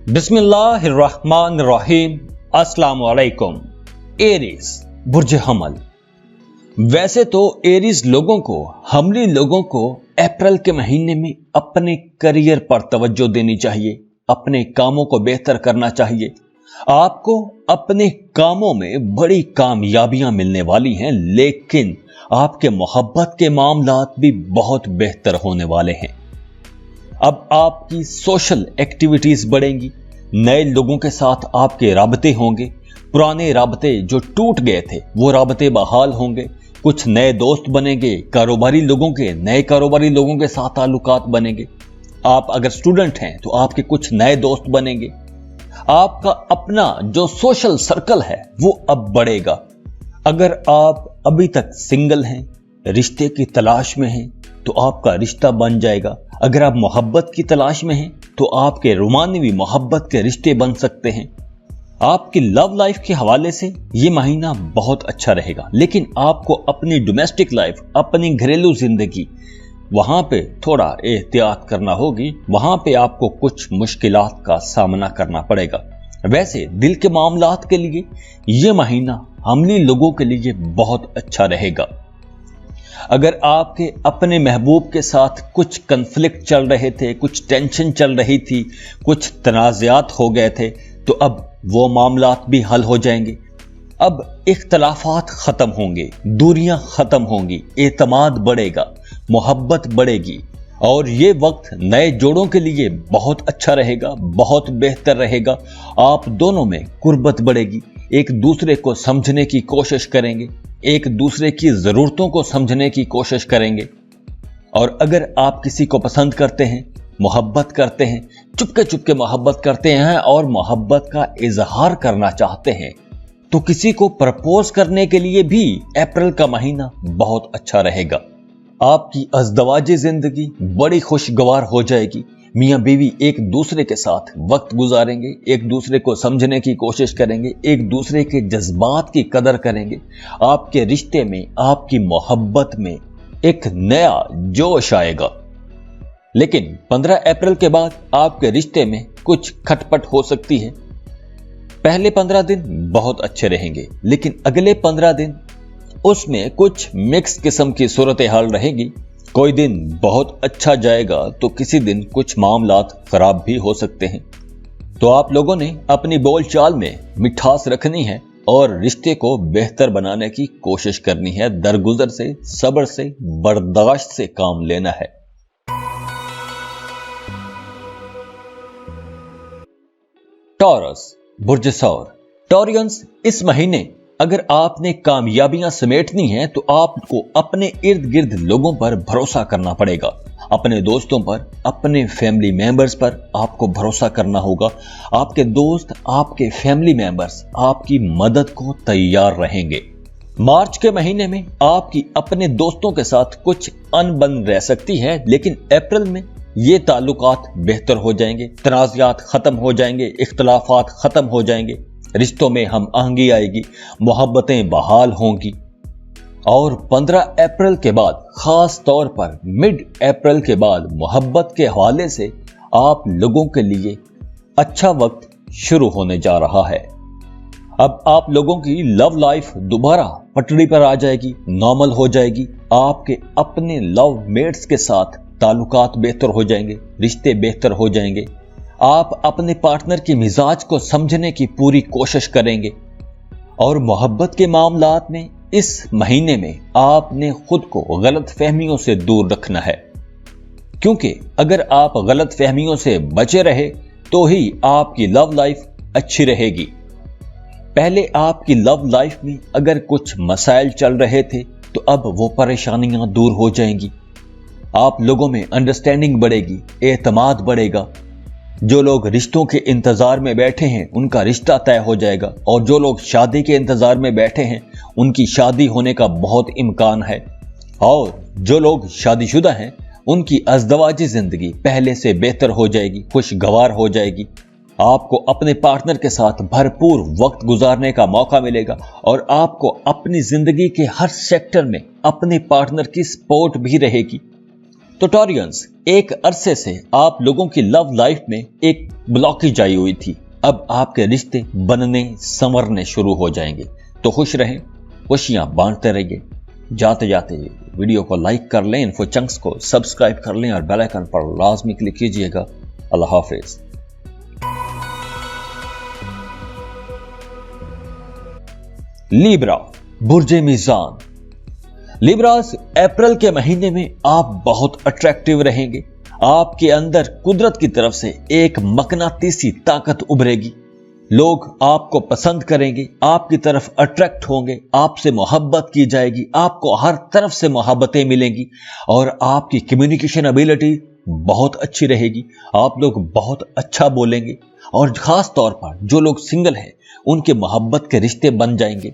बिस्मिल्लाहिर्रहमानिर्रहीम। अस्सलाम वालेकुम। एरीज बुर्ज हमल। वैसे तो एरीज लोगों को, हमली लोगों को अप्रैल के महीने में अपने करियर पर तवज्जो देनी चाहिए, अपने कामों को बेहतर करना चाहिए। आपको अपने कामों में बड़ी कामयाबियां मिलने वाली हैं, लेकिन आपके मोहब्बत के मामलात भी बहुत बेहतर होने वाले हैं। अब आपकी सोशल एक्टिविटीज बढ़ेंगी, नए लोगों के साथ आपके राबते होंगे, पुराने राबते जो टूट गए थे वो राबते बहाल होंगे, कुछ नए दोस्त बनेंगे, कारोबारी लोगों के, नए कारोबारी लोगों के साथ ताल्लुकात बनेंगे। आप अगर स्टूडेंट हैं तो आपके कुछ नए दोस्त बनेंगे। आपका अपना जो सोशल सर्कल है वो अब बढ़ेगा। अगर आप अभी तक सिंगल हैं, रिश्ते की तलाश में हैं, तो आपका रिश्ता बन जाएगा। अगर आप मोहब्बत की तलाश में हैं तो आपके रोमानवी मोहब्बत के रिश्ते बन सकते हैं। आपकी लव लाइफ के हवाले से ये महीना बहुत अच्छा रहेगा, लेकिन आपको अपनी डोमेस्टिक लाइफ, अपनी घरेलू जिंदगी, वहां पे थोड़ा एहतियात करना होगी। वहां पे आपको कुछ मुश्किलात का सामना करना पड़ेगा। वैसे दिल के मामलात के लिए ये महीना हमली लोगों के लिए बहुत अच्छा रहेगा। अगर आपके अपने महबूब के साथ कुछ कन्फ्लिक्ट चल रहे थे, कुछ टेंशन चल रही थी, कुछ तनाज़ात हो गए थे, तो अब वो मामलात भी हल हो जाएंगे। अब इख्तलाफात खत्म होंगे, दूरियां खत्म होंगी, एतमाद बढ़ेगा, मोहब्बत बढ़ेगी, और ये वक्त नए जोड़ों के लिए बहुत अच्छा रहेगा, बहुत बेहतर रहेगा। आप दोनों में कुर्बत बढ़ेगी, एक दूसरे को समझने की कोशिश करेंगे, एक दूसरे की जरूरतों को समझने की कोशिश करेंगे। और अगर आप किसी को पसंद करते हैं, मोहब्बत करते हैं, चुपके चुपके मोहब्बत करते हैं और मोहब्बत का इजहार करना चाहते हैं, तो किसी को प्रपोज करने के लिए भी अप्रैल का महीना बहुत अच्छा रहेगा। आपकी अज़दवाजी जिंदगी बड़ी खुशगवार हो जाएगी। मियां बीवी एक दूसरे के साथ वक्त गुजारेंगे, एक दूसरे को समझने की कोशिश करेंगे, एक दूसरे के जज्बात की कदर करेंगे। आपके रिश्ते में, आपकी मोहब्बत में एक नया जोश आएगा। लेकिन 15 अप्रैल के बाद आपके रिश्ते में कुछ खटपट हो सकती है। पहले 15 दिन बहुत अच्छे रहेंगे, लेकिन अगले 15 दिन उसमें कुछ मिक्स किस्म की सूरत हाल रहेगी। कोई दिन बहुत अच्छा जाएगा तो किसी दिन कुछ मामलात खराब भी हो सकते हैं। तो आप लोगों ने अपनी बोलचाल में मिठास रखनी है और रिश्ते को बेहतर बनाने की कोशिश करनी है। दरगुजर से, सब्र से, बर्दाश्त से काम लेना है। टॉरस बुर्ज सौर। टॉरियंस, इस महीने अगर आपने कामयाबियां समेटनी हैं तो आपको अपने इर्द गिर्द लोगों पर भरोसा करना पड़ेगा। अपने दोस्तों पर, अपने फैमिली मेंबर्स पर आपको भरोसा करना होगा। आपके दोस्त, आपके फैमिली मेंबर्स आपकी मदद को तैयार रहेंगे। मार्च के महीने में आपकी अपने दोस्तों के साथ कुछ अनबन रह सकती है, लेकिन अप्रैल में ये ताल्लुकात बेहतर हो जाएंगे, तनाज़ात खत्म हो जाएंगे, इख्तलाफात खत्म हो जाएंगे, रिश्तों में हम आहंगी आएगी, मोहब्बतें बहाल होंगी। और 15 अप्रैल के बाद, खास तौर पर मिड अप्रैल के बाद, मोहब्बत के हवाले से आप लोगों के लिए अच्छा वक्त शुरू होने जा रहा है। अब आप लोगों की लव लाइफ दोबारा पटरी पर आ जाएगी, नॉर्मल हो जाएगी। आपके अपने लव मेट्स के साथ ताल्लुकात बेहतर हो जाएंगे, रिश्ते बेहतर हो जाएंगे। आप अपने पार्टनर की मिजाज को समझने की पूरी कोशिश करेंगे। और मोहब्बत के मामलात में इस महीने में आपने खुद को गलत फहमियों से दूर रखना है, क्योंकि अगर आप गलत फहमियों से बचे रहे तो ही आपकी लव लाइफ अच्छी रहेगी। पहले आपकी लव लाइफ में अगर कुछ मसाइल चल रहे थे तो अब वो परेशानियां दूर हो जाएंगी। आप लोगों में अंडरस्टैंडिंग बढ़ेगी, एतमाद बढ़ेगा। जो लोग रिश्तों के इंतजार में बैठे हैं उनका रिश्ता तय हो जाएगा, और जो लोग शादी के इंतजार में बैठे हैं उनकी शादी होने का बहुत इम्कान है। और जो लोग शादीशुदा हैं उनकी अज़दवाजी जिंदगी पहले से बेहतर हो जाएगी, खुशगवार हो जाएगी। आपको अपने पार्टनर के साथ भरपूर वक्त गुजारने का मौका मिलेगा, और आपको अपनी जिंदगी के हर सेक्टर में अपने पार्टनर की सपोर्ट भी रहेगी। तो टॉरियंस, एक अरसे से आप लोगों की लव लाइफ में एक ब्लॉकेज आई हुई थी। अब आपके रिश्ते बनने संवरने शुरू हो जाएंगे। तो खुश रहें, खुशियां बांटते रहिए। जाते जाते वीडियो को लाइक कर लें, इन्फो चंक्स को सब्सक्राइब कर लें और बेल आइकन पर लाजमी क्लिक कीजिएगा। अल्लाह हाफिज। लिब्रा, बुर्जे मीज़ान। लिब्रास, अप्रैल के महीने में आप बहुत अट्रैक्टिव रहेंगे। आपके अंदर कुदरत की तरफ से एक मकनातीसी ताकत उभरेगी। लोग आपको पसंद करेंगे, आपकी तरफ अट्रैक्ट होंगे, आपसे मोहब्बत की जाएगी, आपको हर तरफ से मोहब्बतें मिलेंगी और आपकी कम्युनिकेशन एबिलिटी बहुत अच्छी रहेगी। आप लोग बहुत अच्छा बोलेंगे और खास तौर पर जो लोग सिंगल हैं उनके मोहब्बत के रिश्ते बन जाएंगे।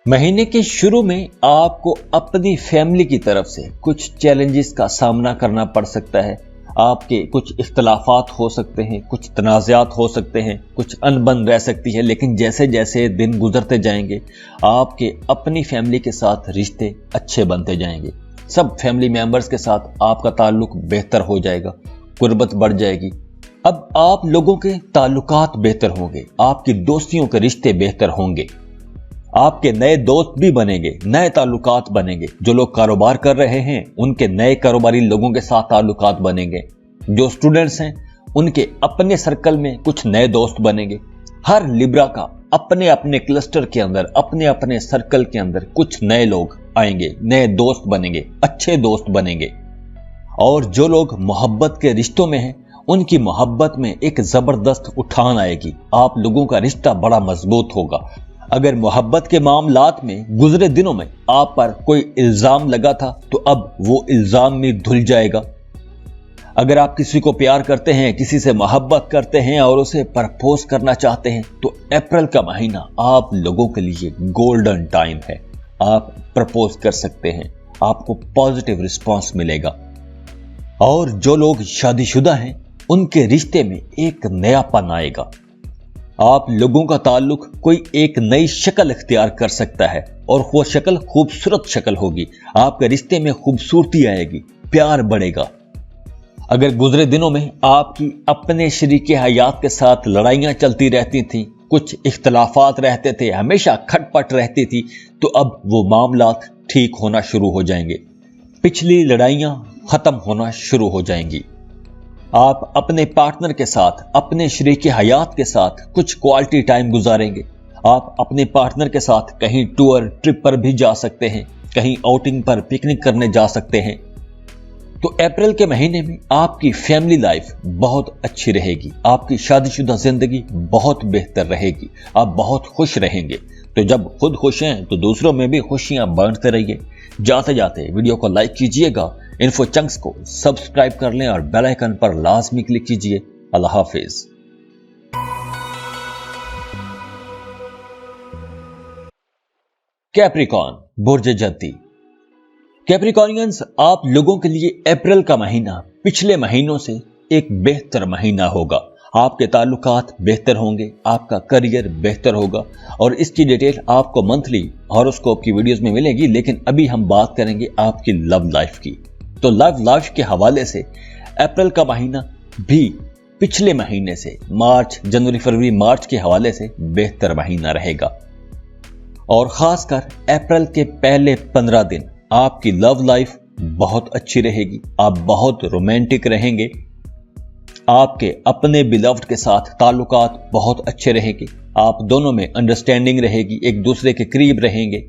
महीने के शुरू में आपको अपनी फैमिली की तरफ से कुछ चैलेंजेस का सामना करना पड़ सकता है। आपके कुछ इख्तलाफात हो सकते हैं, कुछ तनाज़ात हो सकते हैं, कुछ अनबन रह सकती है, लेकिन जैसे जैसे दिन गुजरते जाएंगे आपके अपनी फैमिली के साथ रिश्ते अच्छे बनते जाएंगे। सब फैमिली मेंबर्स के साथ आपका ताल्लुक बेहतर हो जाएगा, कुर्बत बढ़ जाएगी। अब आप लोगों के ताल्लुकात बेहतर होंगे, आपकी दोस्तियों के रिश्ते बेहतर होंगे, आपके नए दोस्त भी बनेंगे, नए ताल्लुकात बनेंगे। जो लोग कारोबार कर रहे हैं उनके नए कारोबारी लोगों के साथ ताल्लुकात बनेंगे। जो स्टूडेंट्स हैं उनके अपने सर्कल में कुछ नए दोस्त बनेंगे। हर लिब्रा का अपने अपने क्लस्टर के अंदर, अपने अपने सर्कल के अंदर कुछ नए लोग आएंगे, नए दोस्त बनेंगे, अच्छे दोस्त बनेंगे। और जो लोग मोहब्बत के रिश्तों में हैं उनकी मोहब्बत में एक जबरदस्त उठान आएगी। आप लोगों का रिश्ता बड़ा मजबूत होगा। अगर मोहब्बत के मामलात में गुजरे दिनों में आप पर कोई इल्जाम लगा था तो अब वो इल्जाम में धुल जाएगा। अगर आप किसी को प्यार करते हैं, किसी से मोहब्बत करते हैं और उसे प्रपोज करना चाहते हैं तो अप्रैल का महीना आप लोगों के लिए गोल्डन टाइम है। आप प्रपोज कर सकते हैं, आपको पॉजिटिव रिस्पॉन्स मिलेगा। और जो लोग शादीशुदा हैं उनके रिश्ते में एक नयापन आएगा। आप लोगों का ताल्लुक कोई एक नई शक्ल इख्तियार कर सकता है और वो शक्ल खूबसूरत शक्ल होगी। आपके रिश्ते में खूबसूरती आएगी, प्यार बढ़ेगा। अगर गुजरे दिनों में आपकी अपने शरीके हयात के साथ लड़ाइयां चलती रहती थीं, कुछ इख्तलाफात रहते थे, हमेशा खटपट रहती थी, तो अब वो मामलात ठीक होना शुरू हो जाएंगे। पिछली लड़ाइयां खत्म होना शुरू हो जाएंगी। आप अपने पार्टनर के साथ, अपने शरीके हयात के साथ कुछ क्वालिटी टाइम गुजारेंगे। आप अपने पार्टनर के साथ कहीं टूर ट्रिप पर भी जा सकते हैं, कहीं आउटिंग पर पिकनिक करने जा सकते हैं। तो अप्रैल के महीने में आपकी फैमिली लाइफ बहुत अच्छी रहेगी, आपकी शादीशुदा जिंदगी बहुत बेहतर रहेगी, आप बहुत खुश रहेंगे। तो जब खुद खुश हैं तो दूसरों में भी खुशियां बांटते रहिए। जाते जाते वीडियो को लाइक कीजिएगा, इन्फो चंक्स को सब्सक्राइब कर लें और बेल आइकन पर लाजमी क्लिक कीजिए। अल्लाह हाफिज। कैप्रिकॉर्न, बुर्जे जद्दी। कैप्रिकॉर्नियंस, आप लोगों के लिए अप्रैल का महीना पिछले महीनों से एक बेहतर महीना होगा। आपके ताल्लुकात बेहतर होंगे, आपका करियर बेहतर होगा और इसकी डिटेल आपको मंथली हॉरोस्कोप की वीडियोस में मिलेगी। लेकिन अभी हम बात करेंगे आपकी लव लाइफ की। तो लव लाइफ के हवाले से अप्रैल का महीना भी पिछले महीने से, मार्च, जनवरी, फरवरी, मार्च के हवाले से बेहतर महीना रहेगा। और खासकर अप्रैल के पहले 15 दिन आपकी लव लाइफ बहुत अच्छी रहेगी। आप बहुत रोमांटिक रहेंगे, आपके अपने बिलव्ड के साथ ताल्लुकात बहुत अच्छे रहेंगे, आप दोनों में अंडरस्टैंडिंग रहेगी, एक दूसरे के करीब रहेंगे।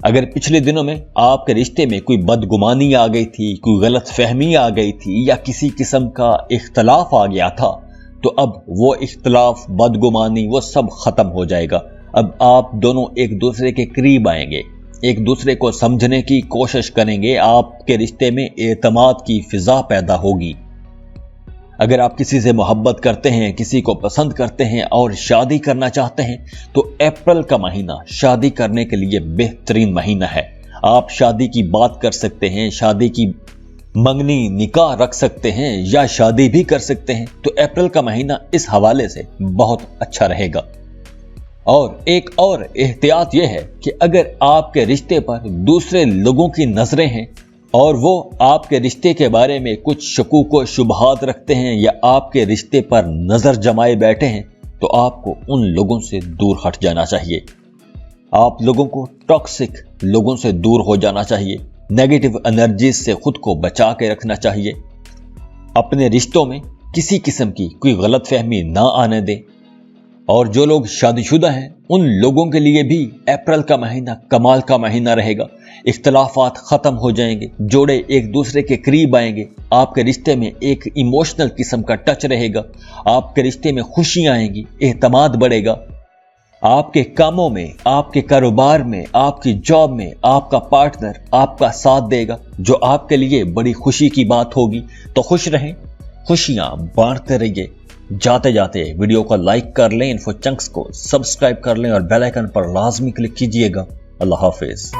अगर पिछले दिनों में आपके रिश्ते में कोई बदगुमानी आ गई थी, कोई गलत फहमी आ गई थी या किसी किस्म का इख्तलाफ आ गया था, तो अब वो इख्तलाफ, बदगुमानी, वो सब खत्म हो जाएगा। अब आप दोनों एक दूसरे के करीब आएंगे, एक दूसरे को समझने की कोशिश करेंगे, आपके रिश्ते में एतमाद की फिजा पैदा होगी। अगर आप किसी से मोहब्बत करते हैं, किसी को पसंद करते हैं और शादी करना चाहते हैं, तो अप्रैल का महीना शादी करने के लिए बेहतरीन महीना है। आप शादी की बात कर सकते हैं, शादी की मंगनी, निकाह रख सकते हैं या शादी भी कर सकते हैं। तो अप्रैल का महीना इस हवाले से बहुत अच्छा रहेगा। और एक और एहतियात यह है कि अगर आपके रिश्ते पर दूसरे लोगों की नजरें हैं اور وہ آپ کے رشتے کے بارے میں کچھ شکوک و شبہات رکھتے ہیں یا آپ کے رشتے پر نظر جمائے بیٹھے ہیں تو آپ کو ان لوگوں سے دور ہٹ جانا چاہیے۔ آپ لوگوں کو ٹاکسک لوگوں سے دور ہو جانا چاہیے، نیگیٹو انرجیز سے خود کو بچا کے رکھنا چاہیے۔ اپنے رشتوں میں کسی قسم کی کوئی غلط فہمی نہ آنے دیں۔ اور جو لوگ شادی شدہ ہیں ان لوگوں کے لیے بھی اپریل کا مہینہ کمال کا مہینہ رہے گا۔ اختلافات ختم ہو جائیں گے، جوڑے ایک دوسرے کے قریب آئیں گے، آپ کے رشتے میں ایک ایموشنل قسم کا ٹچ رہے گا، آپ کے رشتے میں خوشیاں آئیں گی، اعتماد بڑھے گا۔ آپ کے کاموں میں، آپ کے کاروبار میں، آپ کی جاب میں آپ کا پارٹنر آپ کا ساتھ دے گا، جو آپ کے لیے بڑی خوشی کی بات ہوگی۔ تو خوش رہیں، خوشیاں بانٹتے رہیے۔ جاتے جاتے ویڈیو کو لائک کر لیں، انفو چنکس کو سبسکرائب کر لیں اور بیل آئیکن پر لازمی کلک کیجئے گا۔ اللہ حافظ۔